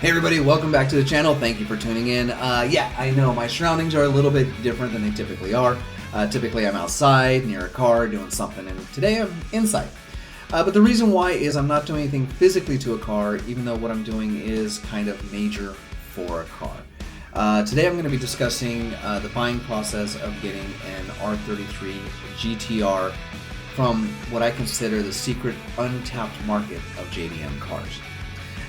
Hey everybody, welcome back to the channel. Thank you for tuning in. Yeah, I know my surroundings are a little bit different than they typically are. Typically I'm outside, near a car, doing something, and today I'm inside. But the reason why is I'm not doing anything physically to a car, even though what I'm doing is kind of major for a car. Today I'm going to be discussing the buying process of getting an R33 GTR from what I consider the secret untapped market of JDM cars.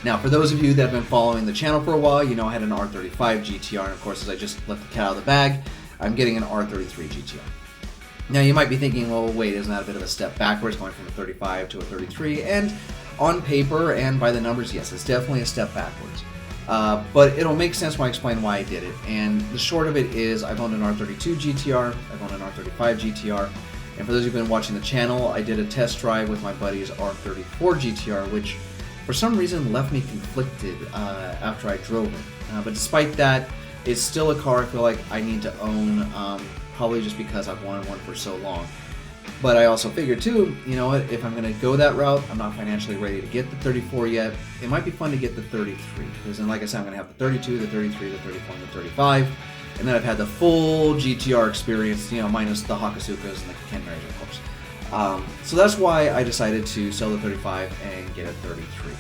Now, for those of you that have been following the channel for a while, you know I had an R35 GTR, and of course, as I just let the cat out of the bag, I'm getting an R33 GTR. Now, you might be thinking, well, wait, isn't that a bit of a step backwards, going from a 35 to a 33? And on paper and by the numbers, yes, it's definitely a step backwards. But it'll make sense when I explain why I did it. And the short of it is, I've owned an R32 GTR, I've owned an R35 GTR, and for those who've been watching the channel, I did a test drive with my buddy's R34 GTR, which for some reason left me conflicted after I drove it. But despite that, it's still a car I feel like I need to own, probably just because I've wanted one for so long. But I also figured too, you know what, if I'm going to go that route, I'm not financially ready to get the 34 yet. It might be fun to get the 33, because then like I said, I'm going to have the 32, the 33, the 34, and the 35. And then I've had the full GTR experience, you know, minus the Hakasukas and the Kenmaris, of course. So that's why I decided to sell the 35 and get a 33.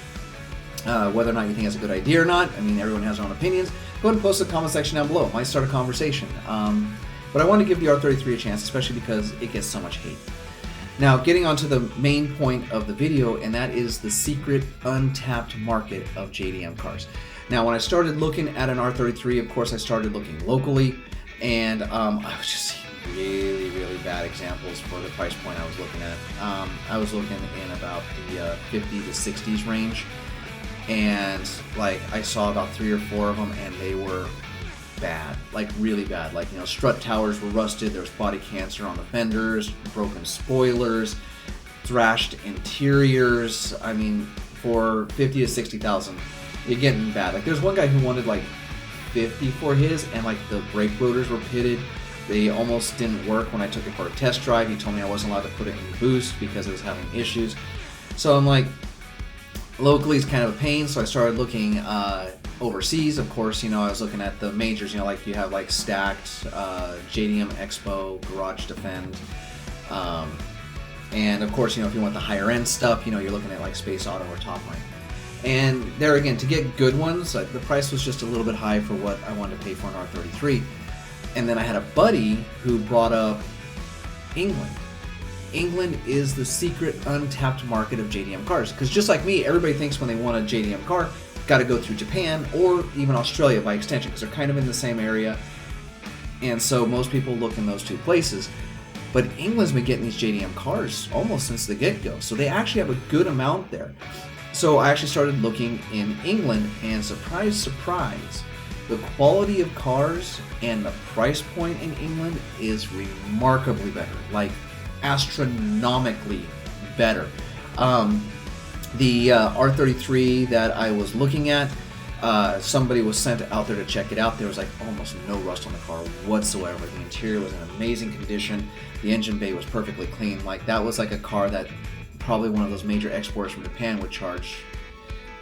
Whether or not you think that's a good idea or not, I mean, everyone has their own opinions. Go ahead and post in the comment section down below. It might start a conversation. But I want to give the R33 a chance, especially because it gets so much hate. Now, getting onto the main point of the video, and that is the secret untapped market of JDM cars. Now, when I started looking at an R33, of course, I started looking locally, and I was just seeing really bad examples for the price point I was looking at. I was looking in about the 50 to 60s range, and like I saw about 3 or 4 of them, and they were bad, like really bad. Like, you know, strut towers were rusted, there was body cancer on the fenders, broken spoilers, thrashed interiors. I mean, for 50 to 60,000, you're getting bad. Like, there's one guy who wanted like 50 for his, and like the brake rotors were pitted. They almost didn't work when I took it for a test drive. He told me I wasn't allowed to put it in boost because it was having issues. So I'm like, locally it's kind of a pain, so I started looking overseas. Of course, you know, I was looking at the majors, you know, like you have like Stacked, JDM Expo, Garage Defend, and of course, you know, if you want the higher end stuff, you know, you're looking at like Space Auto or Top Line. And there again, to get good ones, the price was just a little bit high for what I wanted to pay for an R33. And then I had a buddy who brought up England. England is the secret untapped market of JDM cars. Because just like me, everybody thinks when they want a JDM car, got to go through Japan or even Australia by extension, because they're kind of in the same area. And so most people look in those two places. But England's been getting these JDM cars almost since the get-go. So they actually have a good amount there. So I actually started looking in England, and surprise, surprise, the quality of cars and the price point in England is remarkably better, like astronomically better. The R33 that I was looking at, somebody was sent out there to check it out. There was like almost no rust on the car whatsoever. The interior was in amazing condition. The engine bay was perfectly clean. Like, that was like a car that probably one of those major exporters from Japan would charge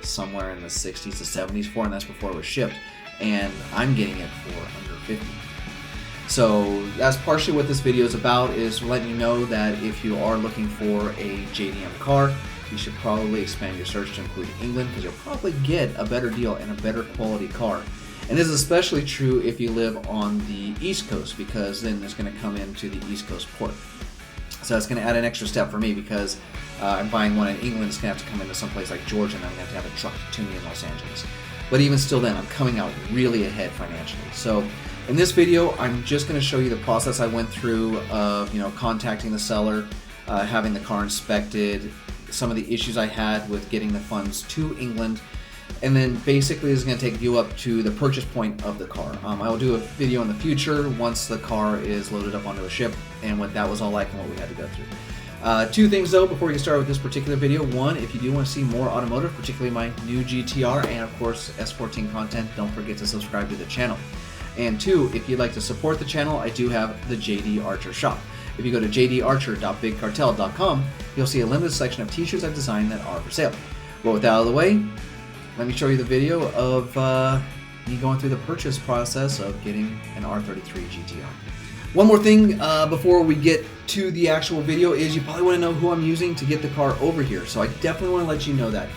somewhere in the 60s to 70s for, and that's before it was shipped. And I'm getting it for under 50. So that's partially what this video is about, is letting you know that if you are looking for a JDM car, you should probably expand your search to include England, because you'll probably get a better deal and a better quality car. And this is especially true if you live on the East Coast, because then it's going to come into the East Coast port. So it's going to add an extra step for me, because I'm buying one in England. It's going to have to come into someplace like Georgia, and I'm going to have a truck to me in Los Angeles. But even still then, I'm coming out really ahead financially. So in this video, I'm just going to show you the process I went through of, you know, contacting the seller, having the car inspected, some of the issues I had with getting the funds to England, and then basically this is going to take you up to the purchase point of the car. I will do a video in the future once the car is loaded up onto a ship and what that was all like and what we had to go through. 2 things though before we get started with this particular video. 1, if you do want to see more automotive, particularly my new GTR and of course S14 content, don't forget to subscribe to the channel. And 2, if you'd like to support the channel, I do have the JD Archer shop. If you go to jdarcher.bigcartel.com, you'll see a limited selection of t-shirts I've designed that are for sale. But with that out of the way, let me show you the video of me going through the purchase process of getting an R33 GTR. One more thing before we get to the actual video is you probably want to know who I'm using to get the car over here. So I definitely want to let you know that.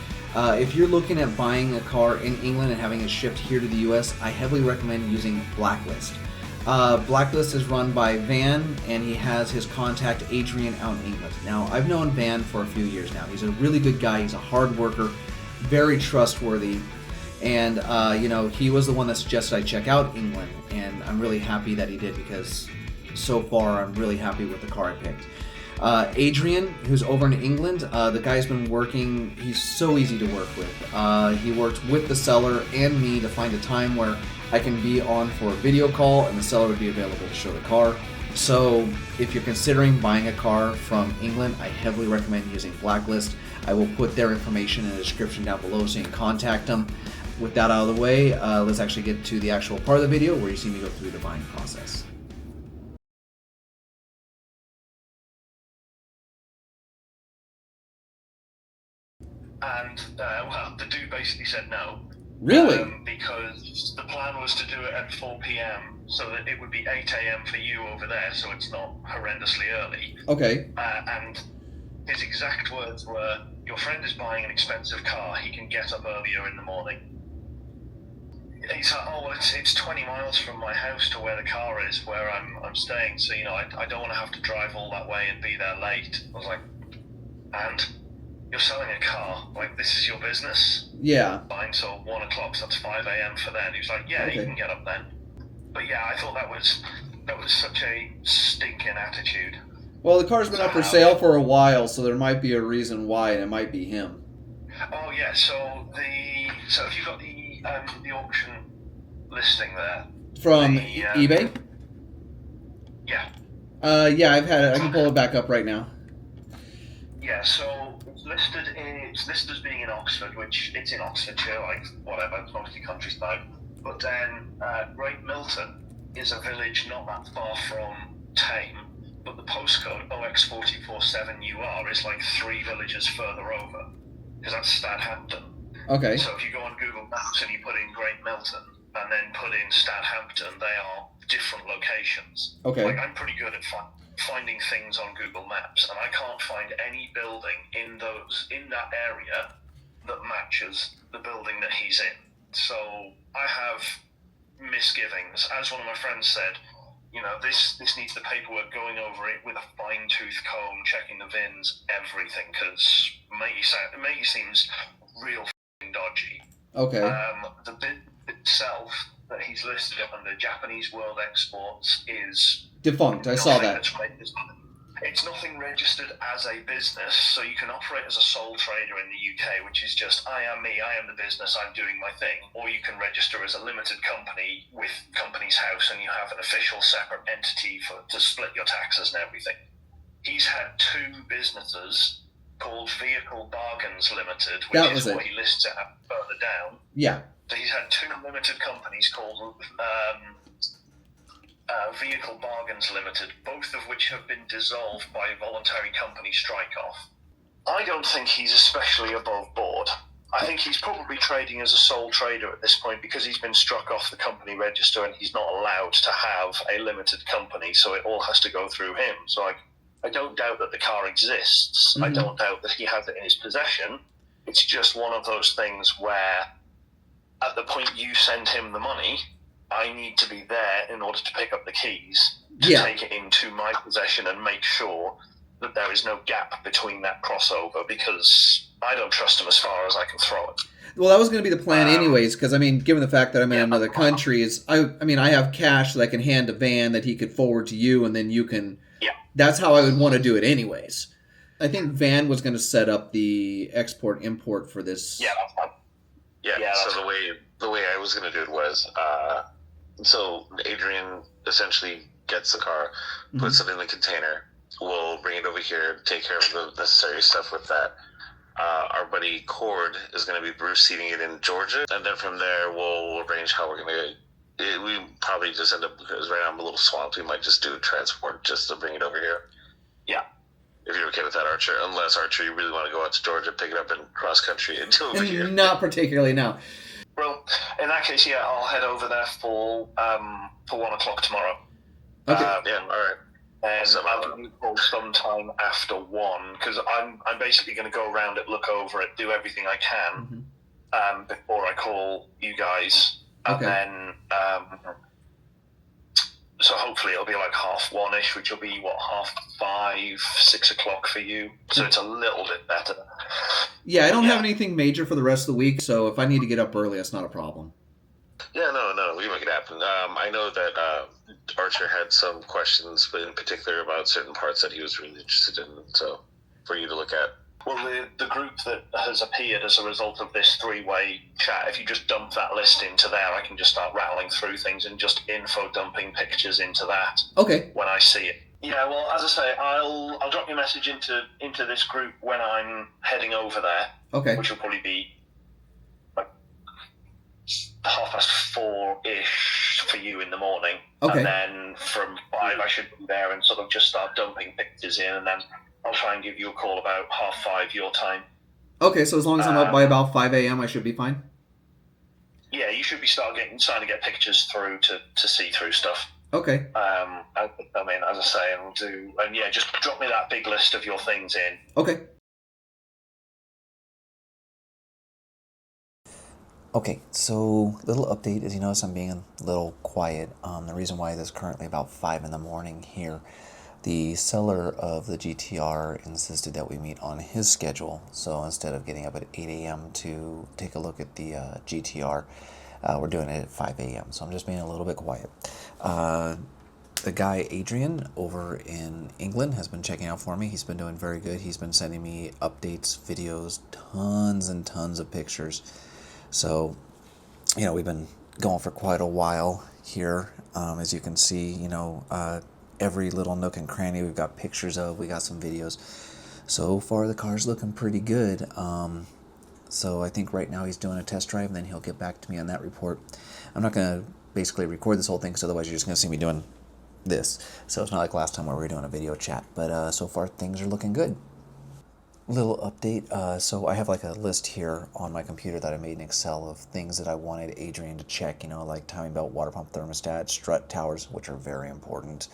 If you're looking at buying a car in England and having it shipped here to the US, I heavily recommend using Blacklist. Blacklist is run by Van, and he has his contact Adrian out in England. Now, I've known Van for a few years now. He's a really good guy. He's a hard worker, very trustworthy, and he was the one that suggested I check out England, and I'm really happy that he did, because so far I'm really happy with the car I picked. Adrian, who's over in England, the guy's been working. He's so easy to work with. He worked with the seller and me to find a time where I can be on for a video call and the seller would be available to show the car. So if you're considering buying a car from England, I heavily recommend using Blacklist. I will put their information in the description down below so you can contact them. With that out of the way, let's actually get to the actual part of the video where you see me go through the buying process. And, the dude basically said no. Really? Because the plan was to do it at 4 p.m. so that it would be 8 a.m. for you over there, so it's not horrendously early. Okay. And his exact words were, your friend is buying an expensive car, he can get up earlier in the morning. He's like, oh, well, it's 20 miles from my house to where the car is, where I'm staying, so, I don't want to have to drive all that way and be there late. I was like, and you're selling a car, like, this is your business? Yeah. Fine, so 1 o'clock, so that's 5 a.m. for then. He was like, yeah, okay. You can get up then. But yeah, I thought that was such a stinking attitude. Well, the car's been up for sale for a while, so there might be a reason why, and it might be him. Oh yeah, so if you got the auction listing there from eBay? Yeah. Yeah, I've had it. I can pull it back up right now. Yeah, so it's listed as being in Oxford, which it's in Oxfordshire, like whatever, it's mostly countryside. But then Great Milton is a village not that far from Tame, but the postcode OX447UR is like 3 villages further over, because that's Stadhampton. Okay. So if you go on Google Maps and you put in Great Milton and then put in Stadhampton, they are different locations. Okay. Like, I'm pretty good at finding things on Google Maps, and I can't find any building in that area that matches the building that he's in. So I have misgivings. As one of my friends said, this needs the paperwork going over it with a fine-tooth comb, checking the VINs, everything, because matey seems real f***ing dodgy. Okay. The bid itself that he's listed under Japanese World Exports is defunct. I saw that. It's nothing registered as a business, so you can operate as a sole trader in the UK, which is just, I am me, I am the business, I'm doing my thing. Or you can register as a limited company with Companies House, and you have an official separate entity to split your taxes and everything. He's had 2 businesses called Vehicle Bargains Limited, which is what he lists it at further down. Yeah. So he's had 2 limited companies called Vehicle Bargains Limited, both of which have been dissolved by voluntary company strike-off. I don't think he's especially above board. I think he's probably trading as a sole trader at this point because he's been struck off the company register and he's not allowed to have a limited company, so it all has to go through him. So I don't doubt that the car exists. Mm-hmm. I don't doubt that he has it in his possession. It's just one of those things where at the point you send him the money, I need to be there in order to pick up the keys to take it into my possession and make sure that there is no gap between that crossover, because I don't trust him as far as I can throw it. Well, that was going to be the plan anyways, because, given the fact that I'm in another country, I have cash that I can hand to Van that he could forward to you, and then you can... Yeah. That's how I would want to do it anyways. I think Van was going to set up the export-import for this. Yeah, that's fine. Yeah, so the way I was going to do it was... So Adrian essentially gets the car, puts it in the container. We'll bring it over here, take care of the necessary stuff with that. Our buddy Cord is going to be Bruce seating it in Georgia, and then from there we'll arrange how we're going to. We probably just end up, because right now I'm a little swamped. We might just do a transport just to bring it over here. Yeah. if you're okay with that, Archer. Unless, Archer, you really want to go out to Georgia, pick it up in cross country and do it over here. Not particularly, no. Well, in that case, yeah, I'll head over there for 1 o'clock tomorrow. Okay. Yeah, all right. And I'll give you a call sometime after 1, because I'm basically going to go around it, look over it, do everything I can before I call you guys. And then, so hopefully it'll be like 1:30-ish, which will be, 5:30, 6 o'clock for you. So it's a little bit better. Yeah, I don't have anything major for the rest of the week, so if I need to get up early, that's not a problem. Yeah, no, we make it happen. I know that Archer had some questions, but in particular about certain parts that he was really interested in, so for you to look at. Well, the group that has appeared as a result of this 3-way chat, if you just dump that list into there, I can just start rattling through things and just info dumping pictures into that. Okay. When I see it. Yeah, well, as I say, I'll drop you a message into this group when I'm heading over there. Okay. Which will probably be like 4:30-ish for you in the morning. Okay. And then from 5 I should be there and sort of just start dumping pictures in, and then I'll try and give you a call about 5:30 your time. Okay, so as long as I'm up by about 5 a.m., I should be fine? Yeah, you should be starting to get pictures through to see through stuff. Okay. I mean, as I say, and yeah, just drop me that big list of your things in. Okay. Okay, so little update. As you notice, I'm being a little quiet. The reason why it is currently about 5 in the morning here. The seller of the GTR insisted that we meet on his schedule. So instead of getting up at 8 a.m. to take a look at the GTR, we're doing it at 5 a.m. So I'm just being a little bit quiet. The guy, Adrian, over in England has been checking out for me. He's been doing very good. He's been sending me updates, videos, tons and tons of pictures. So, we've been going for quite a while here. As you can see, every little nook and cranny we've got pictures of, we got some videos. So far the car's looking pretty good. So I think right now he's doing a test drive, and then he'll get back to me on that report. I'm not going to basically record this whole thing, because otherwise you're just going to see me doing this. So it's not like last time where we were doing a video chat. But so far things are looking good. Little update. So I have like a list here on my computer that I made in Excel of things that I wanted Adrian to check, like timing belt, water pump, thermostat, strut towers, which are very important,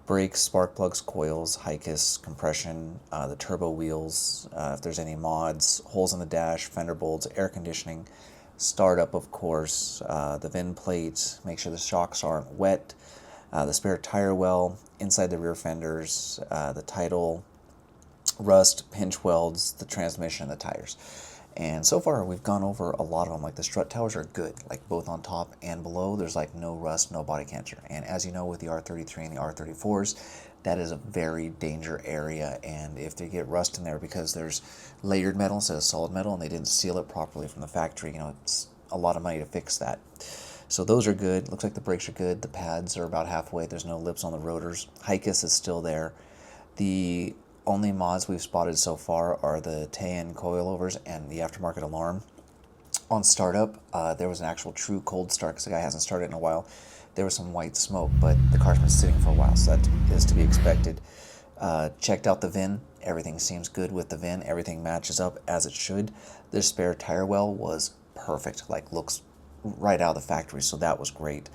brakes, spark plugs, coils, HICUS, compression, the turbo wheels, if there's any mods, holes in the dash, fender bolts, air conditioning, startup, of course, the VIN plate, make sure the shocks aren't wet, the spare tire well, inside the rear fenders, the title, rust, pinch welds, the transmission, the tires. And so far we've gone over a lot of them. Like the strut towers are good, like both on top and below. There's like no rust, no body cancer. And as you know, with the R33 and the R34s, that is a very danger area. And if they get rust in there because there's layered metal instead of solid metal and they didn't seal it properly from the factory, it's a lot of money to fix that. So those are good. Looks like the brakes are good. The pads are about halfway. There's no lips on the rotors. HICUS is still there. The only mods we've spotted so far are the Tayan coilovers and the aftermarket alarm. On startup, there was an actual true cold start because the guy hasn't started in a while. There was some white smoke, but the car's been sitting for a while, so that is to be expected. Checked out the VIN. Everything seems good with the VIN. Everything matches up as it should. The spare tire well was perfect, looks right out of the factory, so that was great.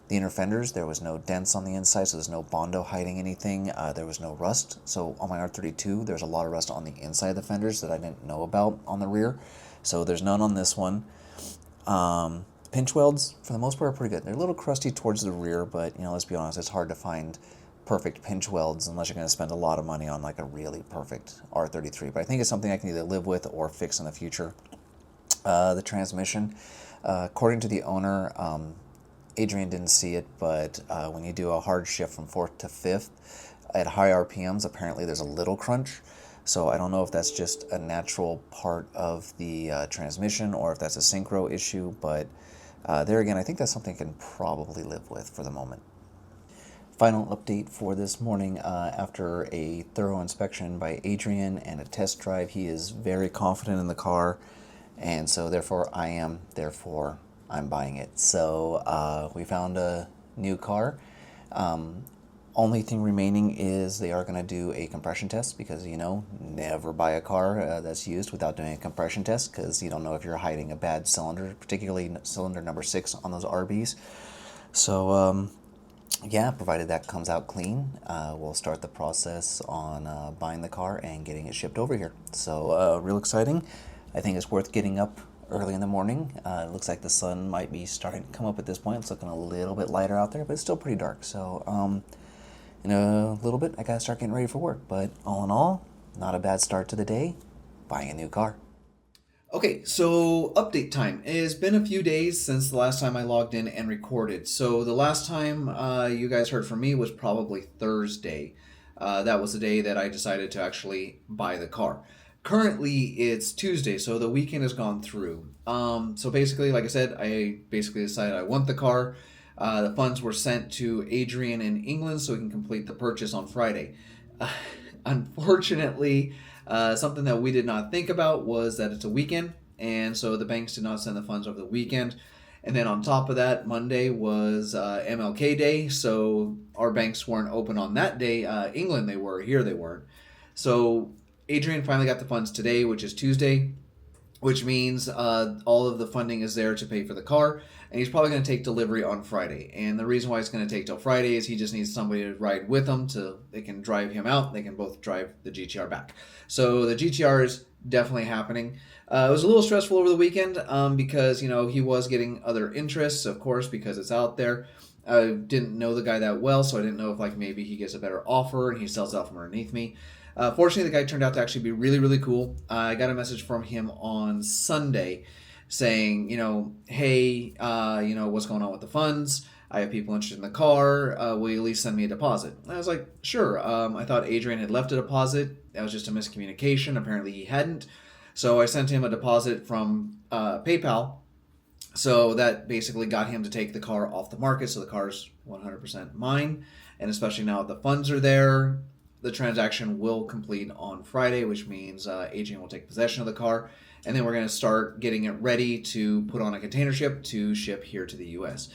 The inner fenders, there was no dents on the inside, so there's no Bondo hiding anything. There was no rust. So on my R32, there's a lot of rust on the inside of the fenders that I didn't know about on the rear. So there's none on this one. Pinch welds, for the most part, are pretty good. They're a little crusty towards the rear, but let's be honest, it's hard to find perfect pinch welds unless you're going to spend a lot of money on like a really perfect R33. But I think it's something I can either live with or fix in the future. The transmission, according to the owner, Adrian didn't see it, but when you do a hard shift from 4th to 5th at high RPMs, apparently there's a little crunch. So I don't know if that's just a natural part of the transmission or if that's a synchro issue, but there again, I think that's something I can probably live with for the moment. Final update for this morning, after a thorough inspection by Adrian and a test drive, he is very confident in the car, and so therefore I'm buying it. So we found a new car. Only thing remaining is they are going to do a compression test because, never buy a car that's used without doing a compression test because you don't know if you're hiding a bad cylinder, particularly cylinder number 6 on those RBs. So, yeah, provided that comes out clean, we'll start the process on buying the car and getting it shipped over here. So, real exciting. I think it's worth getting up early in the morning. It looks like the sun might be starting to come up at this point. It's looking a little bit lighter out there, but it's still pretty dark. So, in a little bit, I gotta start getting ready for work. But all in all, not a bad start to the day, buying a new car. Okay, so update time. It has been a few days since the last time I logged in and recorded. So the last time you guys heard from me was probably Thursday. That was the day that I decided to actually buy the car. Currently, it's Tuesday, so the weekend has gone through. So basically, like I said, I basically decided I want the car. The funds were sent to Adrian in England so we can complete the purchase on Friday. Unfortunately, something that we did not think about was that it's a weekend, and so the banks did not send the funds over the weekend. And then on top of that, Monday was MLK Day, so our banks weren't open on that day. England they were, here they weren't. So Adrian finally got the funds today, which is Tuesday, which means all of the funding is there to pay for the car, and he's probably going to take delivery on Friday. And the reason why it's going to take till Friday is he just needs somebody to ride with him they can drive him out. They can both drive the GTR back. So the GTR is definitely happening. It was a little stressful over the weekend because, he was getting other interests, of course, because it's out there. I didn't know the guy that well, so I didn't know if maybe he gets a better offer and he sells out from underneath me. Fortunately, the guy turned out to actually be really, really cool. I got a message from him on Sunday saying, hey, what's going on with the funds? I have people interested in the car. Will you at least send me a deposit? And I was like, sure. I thought Adrian had left a deposit. That was just a miscommunication. Apparently he hadn't. So I sent him a deposit from PayPal. So that basically got him to take the car off the market. So the car's 100% mine. And especially now that the funds are there, the transaction will complete on Friday, which means Adrian will take possession of the car, and then we're going to start getting it ready to put on a container ship to ship here to the U.S.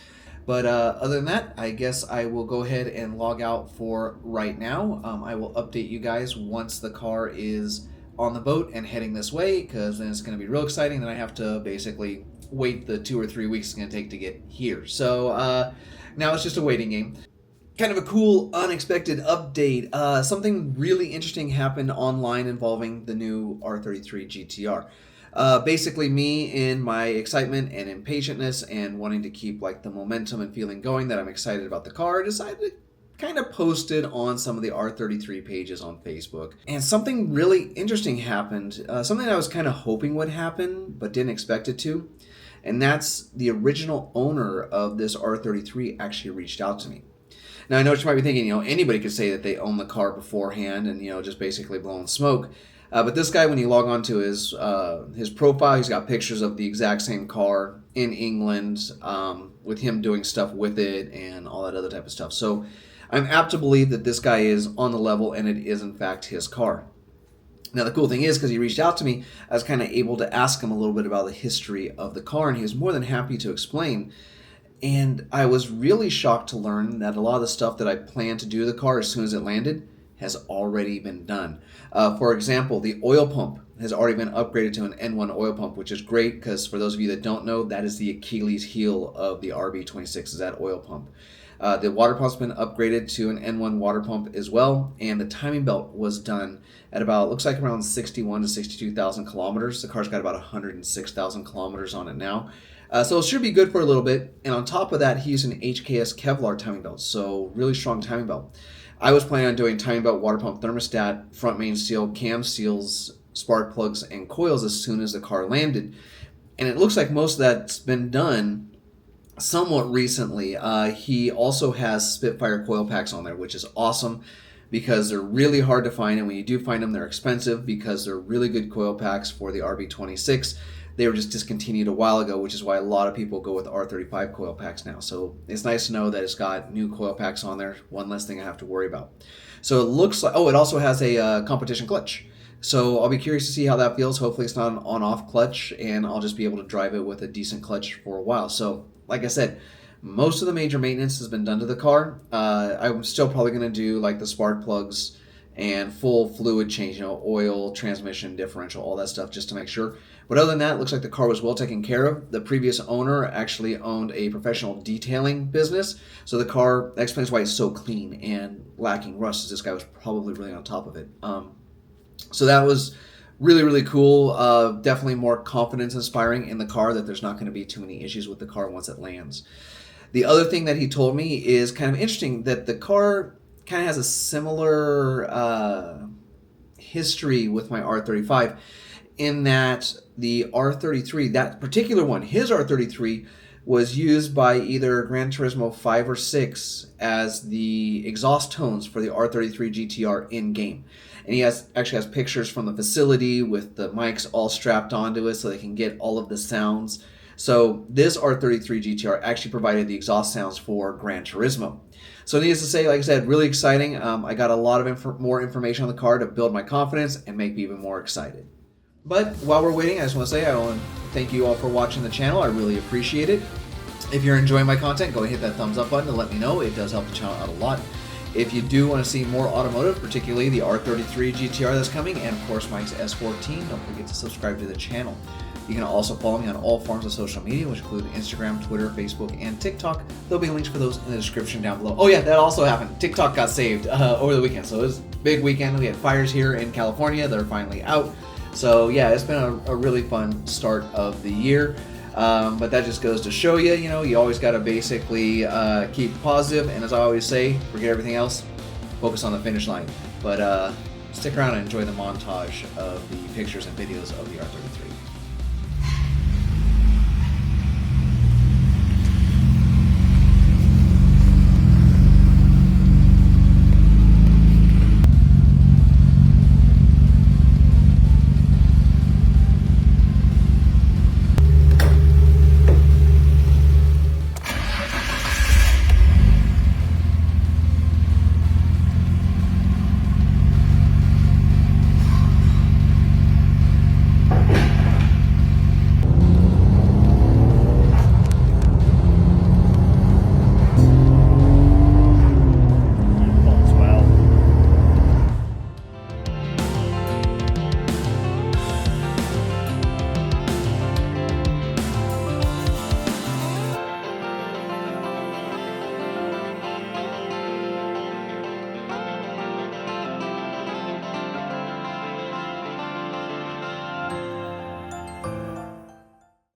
But other than that, I guess I will go ahead and log out for right now. I will update you guys once the car is on the boat and heading this way, because then it's going to be real exciting. Then I have to basically wait the 2 or 3 weeks it's going to take to get here. So now it's just a waiting game. Kind of a cool, unexpected update. Something really interesting happened online involving the new R33 GTR. Basically, me in my excitement and impatientness and wanting to keep the momentum and feeling going that I'm excited about the car, decided to kind of post it on some of the R33 pages on Facebook. And something really interesting happened. Something I was kind of hoping would happen, but didn't expect it to. And that's the original owner of this R33 actually reached out to me. Now, I know what you might be thinking, anybody could say that they own the car beforehand and, just basically blowing smoke. But this guy, when you log on to his profile, he's got pictures of the exact same car in England with him doing stuff with it and all that other type of stuff. So I'm apt to believe that this guy is on the level and it is, in fact, his car. Now, the cool thing is, because he reached out to me, I was kind of able to ask him a little bit about the history of the car, and he was more than happy to explain. And I was really shocked to learn that a lot of the stuff that I planned to do to the car as soon as it landed has already been done. For example, the oil pump has already been upgraded to an N1 oil pump, which is great because for those of you that don't know, that is the Achilles heel of the RB26 is that oil pump. The water pump's been upgraded to an N1 water pump as well, and the timing belt was done at about, looks like around 61 to 62,000 kilometers. The car's got about 106,000 kilometers on it now. So it should be good for a little bit. And on top of that, he used an HKS Kevlar timing belt, so really strong timing belt. I was planning on doing timing belt, water pump, thermostat, front main seal, cam seals, spark plugs, and coils as soon as the car landed. And it looks like most of that's been done somewhat recently. He also has Spitfire coil packs on there, which is awesome because they're really hard to find. And when you do find them, they're expensive because they're really good coil packs for the RB26. They were just discontinued a while ago, which is why a lot of people go with R35 coil packs now. So it's nice to know that it's got new coil packs on there. One less thing I have to worry about. So it looks like, it also has a competition clutch. So I'll be curious to see how that feels. Hopefully it's not an on-off clutch, and I'll just be able to drive it with a decent clutch for a while. So like I said, Most of the major maintenance has been done to the car. I'm still probably going to do like the spark plugs and full fluid change, oil, transmission, differential, all that stuff just to make sure. But other than that, it looks like the car was well taken care of. The previous owner actually owned a professional detailing business, so the car, that explains why it's so clean and lacking rust, as this guy was probably really on top of it. So that was really, really cool. Definitely more confidence inspiring in the car that there's not going to be too many issues with the car once it lands. The other thing that he told me is kind of interesting, that the car kind of has a similar history with my R35, in that the R33, that particular one, his R33, was used by either Gran Turismo 5 or 6 as the exhaust tones for the R33 GTR in-game. And he actually has pictures from the facility with the mics all strapped onto it so they can get all of the sounds. So this R33 GTR actually provided the exhaust sounds for Gran Turismo. So needless to say, like I said, really exciting. I got a lot of more information on the car to build my confidence and make me even more excited. But while we're waiting, I just want to say I want to thank you all for watching the channel. I really appreciate it. If you're enjoying my content, go ahead and hit that thumbs up button to let me know. It does help the channel out a lot. If you do want to see more automotive, particularly the R33 GTR that's coming, and of course Mike's S14, don't forget to subscribe to the channel. You can also follow me on all forms of social media, which include Instagram, Twitter, Facebook, and TikTok. There'll be links for those in the description down below. Oh yeah, that also happened. TikTok got saved over the weekend, so it was a big weekend. We had fires here in California. They're finally out. So yeah, it's been a really fun start of the year. But that just goes to show you, you always got to basically keep positive, and as I always say, forget everything else, focus on the finish line. But stick around and enjoy the montage of the pictures and videos of the R33.